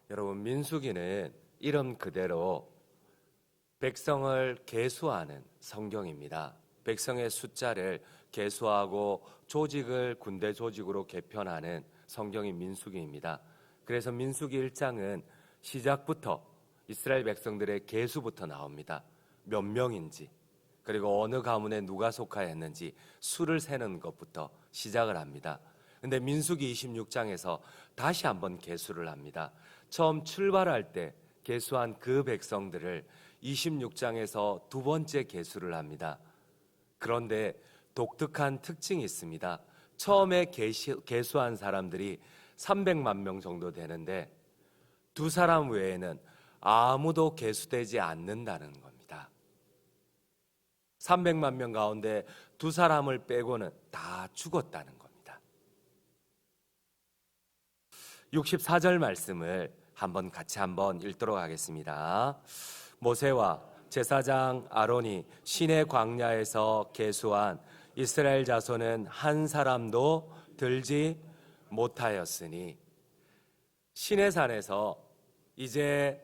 여러분, 민수기는 이름 그대로 백성을 계수하는 성경입니다. 백성의 숫자를 계수하고 조직을 군대 조직으로 개편하는 성경이 민수기입니다. 그래서 민수기 1장은 시작부터 이스라엘 백성들의 계수부터 나옵니다. 몇 명인지, 그리고 어느 가문에 누가 속하였는지 수를 세는 것부터 시작을 합니다. 근데 민수기 26장에서 다시 한번 계수를 합니다. 처음 출발할 때 계수한 그 백성들을 26장에서 두 번째 계수를 합니다. 그런데 독특한 특징이 있습니다. 처음에 계수한 사람들이 300만 명 정도 되는데 두 사람 외에는 아무도 계수되지 않는다는 겁니다. 300만 명 가운데 두 사람을 빼고는 다 죽었다는 겁니다. 64절 말씀을 같이 한번 읽도록 하겠습니다. 모세와 제사장 아론이 시내 광야에서 계수한 이스라엘 자손은 한 사람도 들지 못하였으니, 시내산에서 이제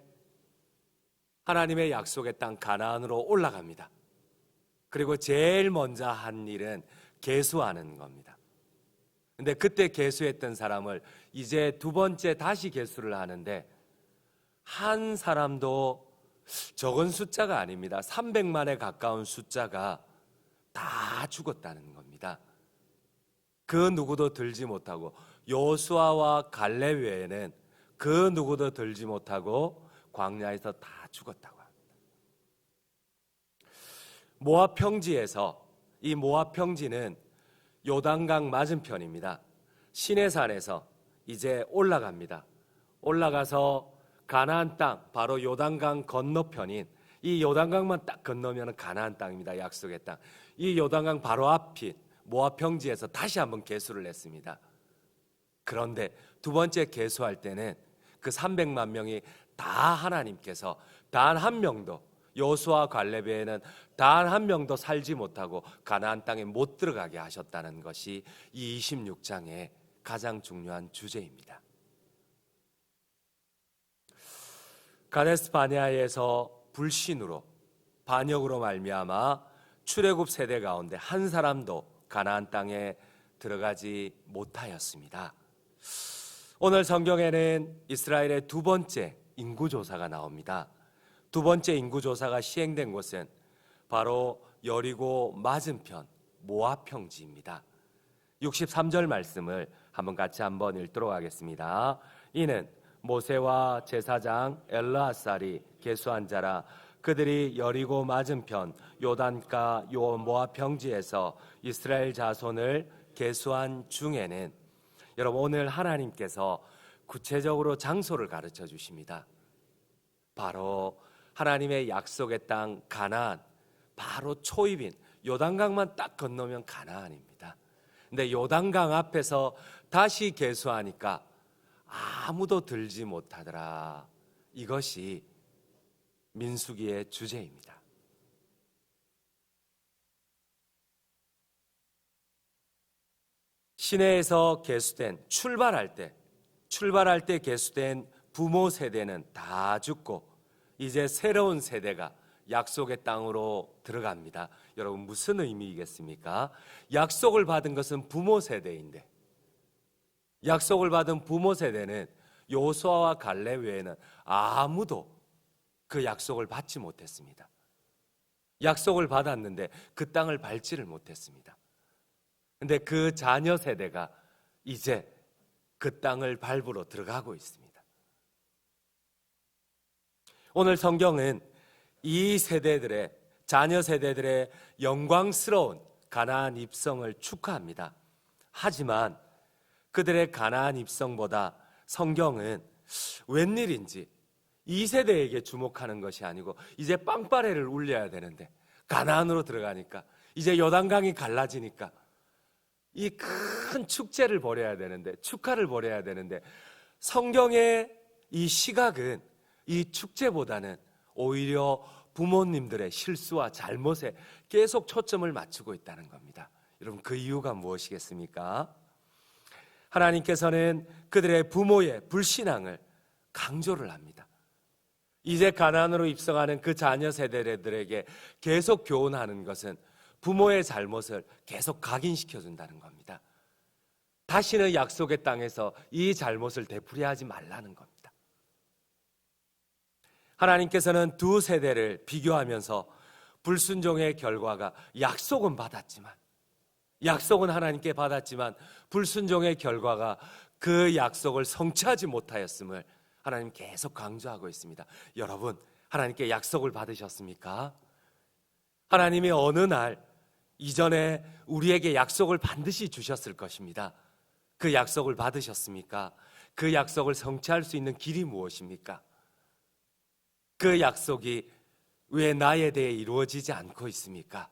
하나님의 약속의 땅 가나안으로 올라갑니다. 그리고 제일 먼저 한 일은 계수하는 겁니다. 근데 그때 계수했던 사람을 이제 두 번째 다시 계수를 하는데 한 사람도, 적은 숫자가 아닙니다. 300만에 가까운 숫자가 다 죽었다는 겁니다. 그 누구도 들지 못하고, 여호수아와 갈렙 외에는 그 누구도 들지 못하고 광야에서 다 죽었다고 합니다. 모압 평지에서, 이 모압 평지는 요단강 맞은편입니다. 시내산에서 이제 올라갑니다. 올라가서 가나안 땅, 바로 요단강 건너편인, 이 요단강만 딱 건너면 가나안 땅입니다. 약속의 땅. 이 요단강 바로 앞인 모압 평지에서 다시 한번 계수를 했습니다. 그런데 두 번째 계수할 때는 그 300만 명이 다 하나님께서 단 한 명도, 여호수아 갈렙에는 단 한 명도 살지 못하고 가나안 땅에 못 들어가게 하셨다는 것이 이 26장의 가장 중요한 주제입니다. 가데스 바네아에서 불신으로, 반역으로 말미암아 출애굽 세대 가운데 한 사람도 가나안 땅에 들어가지 못하였습니다. 오늘 성경에는 이스라엘의 두 번째 인구조사가 나옵니다. 두 번째 인구조사가 시행된 곳은 바로 여리고 맞은편 모압 평지입니다. 63절 말씀을 같이 한번 읽도록 하겠습니다. 이는 모세와 제사장 엘르아살이 계수한 자라. 그들이 여리고 맞은편 요단가 모압 평지에서 이스라엘 자손을 계수한 중에는, 여러분, 오늘 하나님께서 구체적으로 장소를 가르쳐 주십니다. 바로 하나님의 약속의 땅 가나안, 바로 초입인 요단강만 딱 건너면 가나안입니다. 근데 요단강 앞에서 다시 계수하니까 아무도 들지 못하더라. 이것이 민수기의 주제입니다. 시내에서 계수된, 출발할 때 계수된 부모 세대는 다 죽고 이제 새로운 세대가 약속의 땅으로 들어갑니다. 여러분, 무슨 의미이겠습니까? 약속을 받은 것은 부모 세대인데, 약속을 받은 부모 세대는 여호수아와 갈렙 외에는 아무도 그 약속을 받지 못했습니다. 약속을 받았는데 그 땅을 밟지를 못했습니다. 근데 그 자녀 세대가 이제 그 땅을 밟으러 들어가고 있습니다. 오늘 성경은 이 세대들의, 자녀 세대들의 영광스러운 가나안 입성을 축하합니다. 하지만 그들의 가나안 입성보다 성경은 웬일인지 이 세대에게 주목하는 것이 아니고, 이제 빵빠레를 울려야 되는데 가나안으로 들어가니까, 이제 요단강이 갈라지니까 이 큰 축제를 벌여야 되는데, 축하를 벌여야 되는데, 성경의 이 시각은 이 축제보다는 오히려 부모님들의 실수와 잘못에 계속 초점을 맞추고 있다는 겁니다. 여러분, 그 이유가 무엇이겠습니까? 하나님께서는 그들의 부모의 불신앙을 강조를 합니다. 이제 가나안으로 입성하는 그 자녀 세대들에게 계속 교훈하는 것은 부모의 잘못을 계속 각인시켜 준다는 겁니다. 다시는 약속의 땅에서 이 잘못을 되풀이하지 말라는 겁니다. 하나님께서는 두 세대를 비교하면서 불순종의 결과가 약속은 하나님께 받았지만 불순종의 결과가 그 약속을 성취하지 못하였음을 하나님 계속 강조하고 있습니다. 여러분, 하나님께 약속을 받으셨습니까? 하나님이 어느 날 이전에 우리에게 약속을 반드시 주셨을 것입니다. 그 약속을 받으셨습니까? 그 약속을 성취할 수 있는 길이 무엇입니까? 그 약속이 왜 나에 대해 이루어지지 않고 있습니까?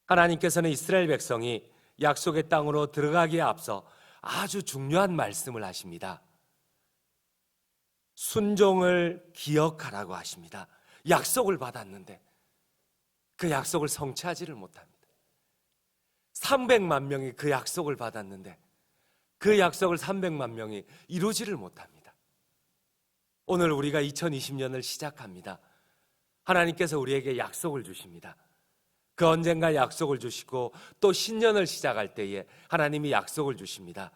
하나님께서는 이스라엘 백성이 약속의 땅으로 들어가기에 앞서 아주 중요한 말씀을 하십니다. 순종을 기억하라고 하십니다. 약속을 받았는데 그 약속을 성취하지를 못합니다. 300만 명이 그 약속을 받았는데 그 약속을 300만 명이 이루지를 못합니다. 오늘 우리가 2020년을 시작합니다. 하나님께서 우리에게 약속을 주십니다. 그 언젠가 약속을 주시고 또 신년을 시작할 때에 하나님이 약속을 주십니다.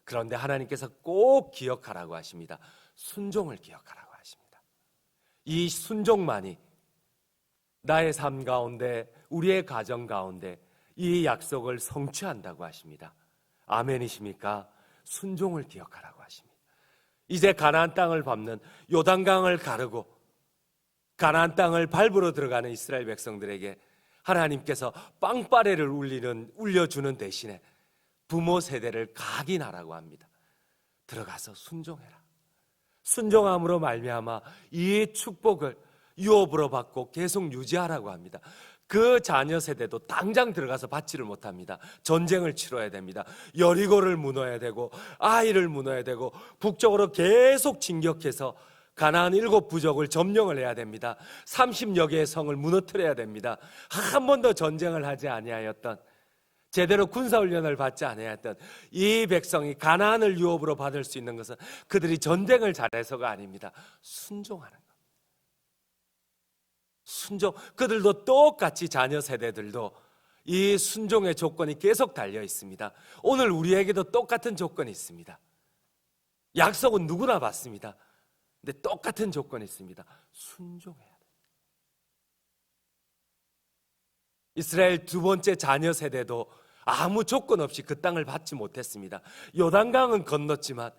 그런데 하나님께서 꼭 기억하라고 하십니다. 순종을 기억하라고 하십니다. 이 순종만이 나의 삶 가운데, 우리의 가정 가운데 이 약속을 성취한다고 하십니다. 아멘이십니까? 순종을 기억하라고 하십니다. 이제 가나안 땅을 밟는 요단강을 가르고 가나안 땅을 밟으러 들어가는 이스라엘 백성들에게 하나님께서 빵빠레를 울려주는 대신에 부모 세대를 각인하라고 합니다. 들어가서 순종해라. 순종함으로 말미암아 이 축복을 유업으로 받고 계속 유지하라고 합니다. 그 자녀 세대도 당장 들어가서 받지를 못합니다. 전쟁을 치러야 됩니다. 여리고를 무너야 되고 아이를 무너야 되고 북쪽으로 계속 진격해서 가나안 7부족을 점령을 해야 됩니다. 30여 개의 성을 무너뜨려야 됩니다. 한 번도 전쟁을 하지 아니하였던, 제대로 군사훈련을 받지 아니하였던 이 백성이 가나안을 유업으로 받을 수 있는 것은 그들이 전쟁을 잘해서가 아닙니다. 순종하는 것. 순종. 그들도 똑같이 자녀 세대들도 이 순종의 조건이 계속 달려 있습니다. 오늘 우리에게도 똑같은 조건이 있습니다. 약속은 누구나 받습니다. 근데 똑같은 조건이 있습니다. 순종해야 돼요. 이스라엘 두 번째 자녀 세대도 아무 조건 없이 그 땅을 받지 못했습니다. 요단강은 건넜지만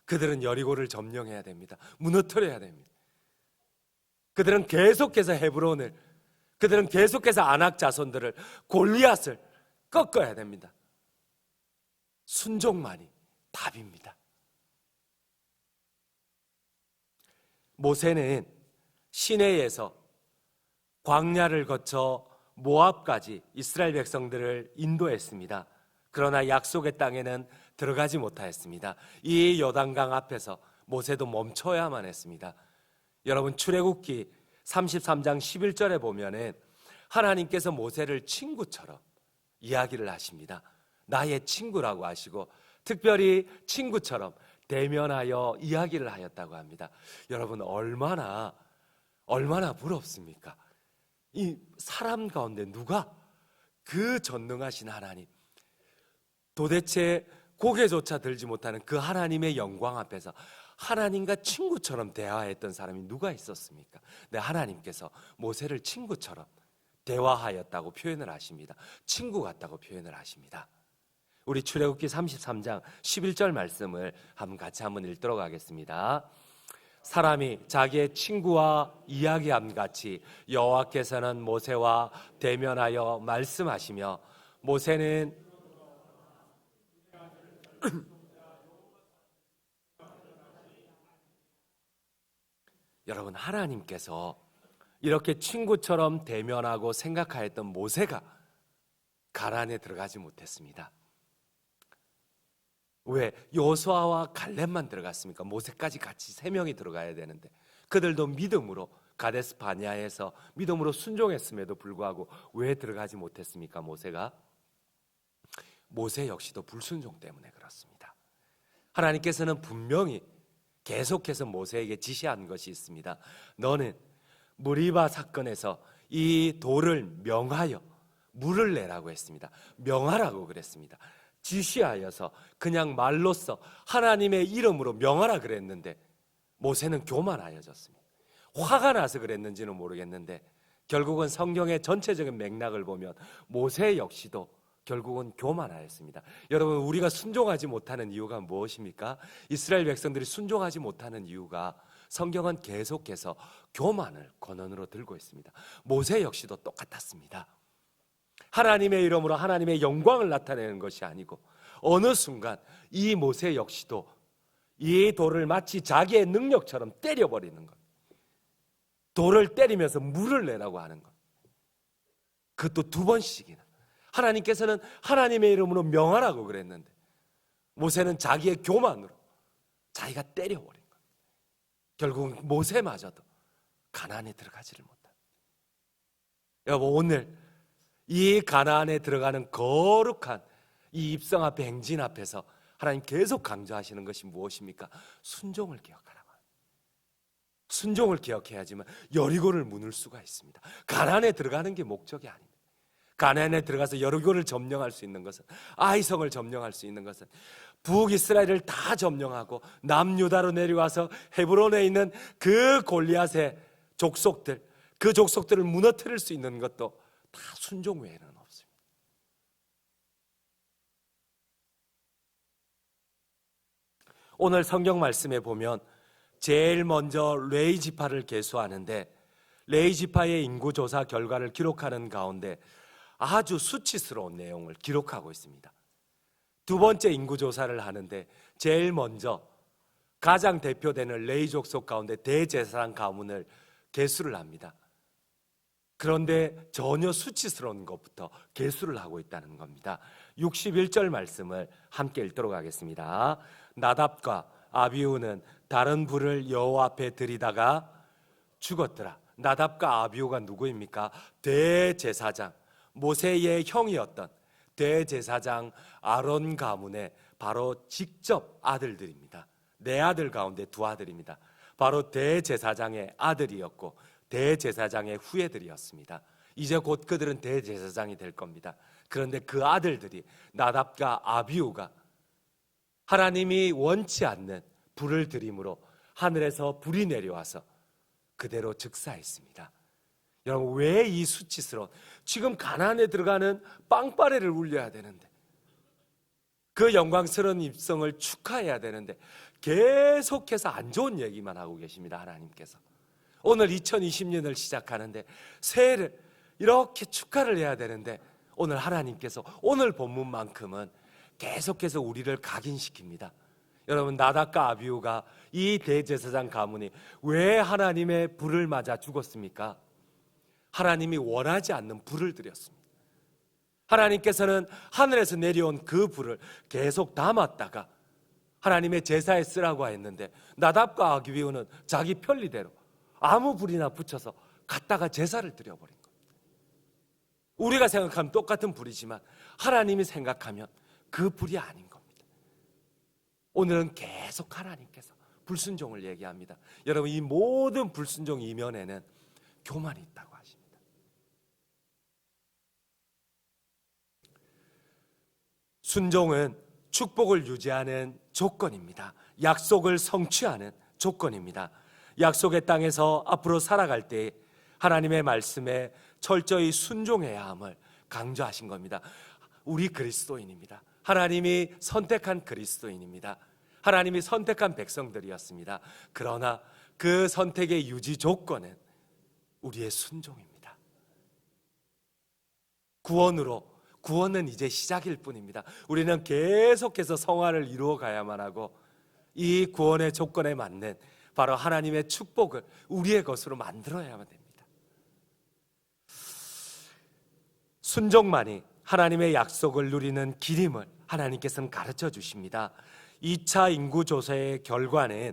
그들은 여리고를 점령해야 됩니다. 무너뜨려야 됩니다. 그들은 계속해서 헤브론을, 그들은 계속해서 아낙 자손들을, 골리앗을 꺾어야 됩니다. 순종만이 답입니다. 모세는 시내에서 광야를 거쳐 모압까지 이스라엘 백성들을 인도했습니다. 그러나 약속의 땅에는 들어가지 못하였습니다. 이 요단강 앞에서 모세도 멈춰야만 했습니다. 여러분, 출애굽기 33장 11절에 보면은 하나님께서 모세를 친구처럼 이야기를 하십니다. 나의 친구라고 하시고 특별히 친구처럼 대면하여 이야기를 하였다고 합니다. 여러분, 얼마나 부럽습니까? 이 사람 가운데 누가 그 전능하신 하나님, 도대체 고개조차 들지 못하는 그 하나님의 영광 앞에서 하나님과 친구처럼 대화했던 사람이 누가 있었습니까? 네, 하나님께서 모세를 친구처럼 대화하였다고 표현을 하십니다. 친구 같다고 표현을 하십니다. 우리 출애굽기 33장 11절 말씀을 같이 한번 읽도록 하겠습니다. 사람이 자기의 친구와 이야기함 같이 여호와께서는 모세와 대면하여 말씀하시며 모세는 여러분, 하나님께서 이렇게 친구처럼 대면하고 생각하였던 모세가 가나안에 들어가지 못했습니다. 왜 여호수아와 갈렙만 들어갔습니까? 모세까지 같이 3명이 들어가야 되는데 그들도 믿음으로 가데스 바네아에서 믿음으로 순종했음에도 불구하고 왜 들어가지 못했습니까? 모세 역시도 불순종 때문에 그렇습니다. 하나님께서는 분명히 계속해서 모세에게 지시한 것이 있습니다. 너는 무리바 사건에서 이 돌을 명하여 물을 내라고 했습니다. 명하라고 그랬습니다. 지시하여서 그냥 말로써 하나님의 이름으로 명하라 그랬는데 모세는 교만하여졌습니다. 화가 나서 그랬는지는 모르겠는데 결국은 성경의 전체적인 맥락을 보면 모세 역시도 결국은 교만하였습니다. 여러분, 우리가 순종하지 못하는 이유가 무엇입니까? 이스라엘 백성들이 순종하지 못하는 이유가 성경은 계속해서 교만을 권한으로 들고 있습니다. 모세 역시도 똑같았습니다. 하나님의 이름으로 하나님의 영광을 나타내는 것이 아니고 어느 순간 이 모세 역시도 이 돌을 마치 자기의 능력처럼 때려버리는 것, 돌을 때리면서 물을 내라고 하는 것, 그것도 2번씩이나. 하나님께서는 하나님의 이름으로 명하라고 그랬는데 모세는 자기의 교만으로 자기가 때려버린 것. 결국 모세마저도 가나안에 들어가지를 못합니다. 여러분, 오늘 이 가나안에 들어가는 거룩한 이 입성 앞에 행진 앞에서 하나님 계속 강조하시는 것이 무엇입니까? 순종을 기억하라고. 순종을 기억해야지만 여리고를 무눌 수가 있습니다. 가나안에 들어가는 게 목적이 아닙니다. 가나안에 들어가서 여리고를 점령할 수 있는 것은, 아이성을 점령할 수 있는 것은, 북이스라엘을 다 점령하고 남유다로 내려와서 헤브론에 있는 그 골리앗의 족속들, 그 족속들을 무너뜨릴 수 있는 것도 다 순종 외에는 없습니다. 오늘 성경 말씀에 보면 제일 먼저 레위 지파를 계수하는데 레위 지파의 인구 조사 결과를 기록하는 가운데 아주 수치스러운 내용을 기록하고 있습니다. 2번째 인구 조사를 하는데 제일 먼저 가장 대표되는 레위 족속 가운데 대제사장 가문을 계수를 합니다. 그런데 전혀 수치스러운 것부터 계수를 하고 있다는 겁니다. 61절 말씀을 함께 읽도록 하겠습니다. 나답과 아비후는 다른 불을 여호와 앞에 들이다가 죽었더라. 나답과 아비후가 누구입니까? 대제사장, 모세의 형이었던 대제사장 아론 가문의 바로 직접 아들들입니다. 4아들 가운데 2아들입니다. 바로 대제사장의 아들이었고 대제사장의 후예들이었습니다. 이제 곧 그들은 대제사장이 될 겁니다. 그런데 그 아들들이 나답과 아비후가 하나님이 원치 않는 불을 들임으로 하늘에서 불이 내려와서 그대로 즉사했습니다. 여러분, 왜 이 수치스러운, 지금 가나안에 들어가는 빵빠레를 울려야 되는데, 그 영광스러운 입성을 축하해야 되는데 계속해서 안 좋은 얘기만 하고 계십니다. 하나님께서 오늘 2020년을 시작하는데 새해를 이렇게 축하를 해야 되는데 오늘 하나님께서 오늘 본문만큼은 계속해서 우리를 각인시킵니다. 여러분, 나답과 아비후가 이 대제사장 가문이 왜 하나님의 불을 맞아 죽었습니까? 하나님이 원하지 않는 불을 들였습니다. 하나님께서는 하늘에서 내려온 그 불을 계속 담았다가 하나님의 제사에 쓰라고 했는데 나답과 아비후는 자기 편리대로 아무 불이나 붙여서 갖다가 제사를 드려버린 겁니다. 우리가 생각하면 똑같은 불이지만 하나님이 생각하면 그 불이 아닌 겁니다. 오늘은 계속 하나님께서 불순종을 얘기합니다. 여러분, 이 모든 불순종 이면에는 교만이 있다고 하십니다. 순종은 축복을 유지하는 조건입니다. 약속을 성취하는 조건입니다. 약속의 땅에서 앞으로 살아갈 때 하나님의 말씀에 철저히 순종해야 함을 강조하신 겁니다. 우리 그리스도인입니다. 하나님이 선택한 그리스도인입니다. 하나님이 선택한 백성들이었습니다. 그러나 그 선택의 유지 조건은 우리의 순종입니다. 구원은 이제 시작일 뿐입니다. 우리는 계속해서 성화를 이루어 가야만 하고 이 구원의 조건에 맞는 바로 하나님의 축복을 우리의 것으로 만들어야만 됩니다. 순종만이 하나님의 약속을 누리는 길임을 하나님께서는 가르쳐 주십니다. 2차 인구조사의 결과는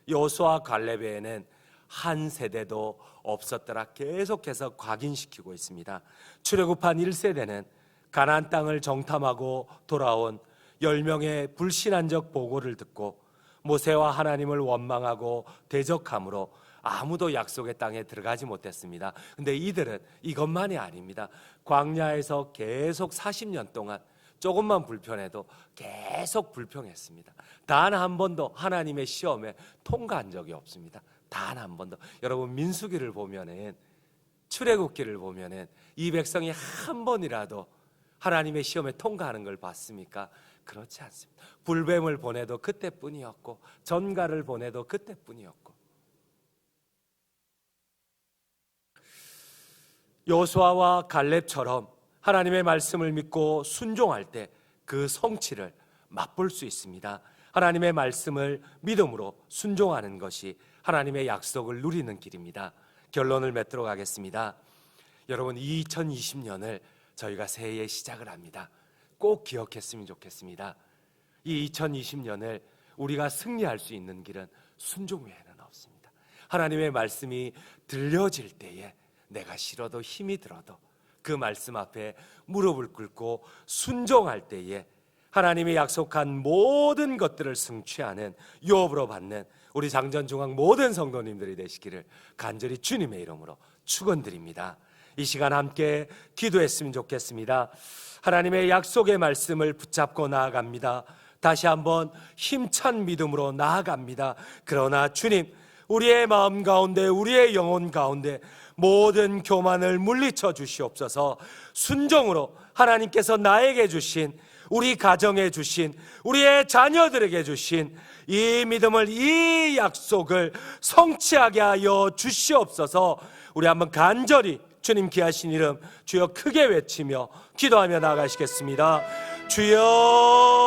여호수아 갈렙에는 한 세대도 없었더라 계속해서 각인시키고 있습니다. 출애굽한 1세대는 가나안 땅을 정탐하고 돌아온 10명의 불신앙적 보고를 듣고 모세와 하나님을 원망하고 대적함으로 아무도 약속의 땅에 들어가지 못했습니다. 근데 이들은 이것만이 아닙니다. 광야에서 계속 40년 동안 조금만 불편해도 계속 불평했습니다. 단 한 번도 하나님의 시험에 통과한 적이 없습니다. 단 한 번도. 여러분, 민수기를 보면은, 출애굽기를 보면은 이 백성이 한 번이라도 하나님의 시험에 통과하는 걸 봤습니까? 그렇지 않습니다. 불뱀을 보내도 그때뿐이었고, 전갈을 보내도 그때뿐이었고, 여호수아와 갈렙처럼 하나님의 말씀을 믿고 순종할 때 그 성취를 맛볼 수 있습니다. 하나님의 말씀을 믿음으로 순종하는 것이 하나님의 약속을 누리는 길입니다. 결론을 맺도록 하겠습니다. 여러분, 2020년을 저희가 새해에 시작을 합니다. 꼭 기억했으면 좋겠습니다. 이 2020년을 우리가 승리할 수 있는 길은 순종 외에는 없습니다. 하나님의 말씀이 들려질 때에 내가 싫어도 힘이 들어도 그 말씀 앞에 무릎을 꿇고 순종할 때에 하나님이 약속한 모든 것들을 성취하는 유업으로 받는 우리 장전중앙 모든 성도님들이 되시기를 간절히 주님의 이름으로 축원드립니다. 이 시간 함께 기도했으면 좋겠습니다. 하나님의 약속의 말씀을 붙잡고 나아갑니다. 다시 한번 힘찬 믿음으로 나아갑니다. 그러나 주님, 우리의 마음 가운데, 우리의 영혼 가운데 모든 교만을 물리쳐 주시옵소서. 순종으로 하나님께서 나에게 주신, 우리 가정에 주신, 우리의 자녀들에게 주신 이 믿음을, 이 약속을 성취하게 하여 주시옵소서. 우리 한번 간절히 주님 귀하신 이름 주여 크게 외치며 기도하며 나아가시겠습니다. 주여.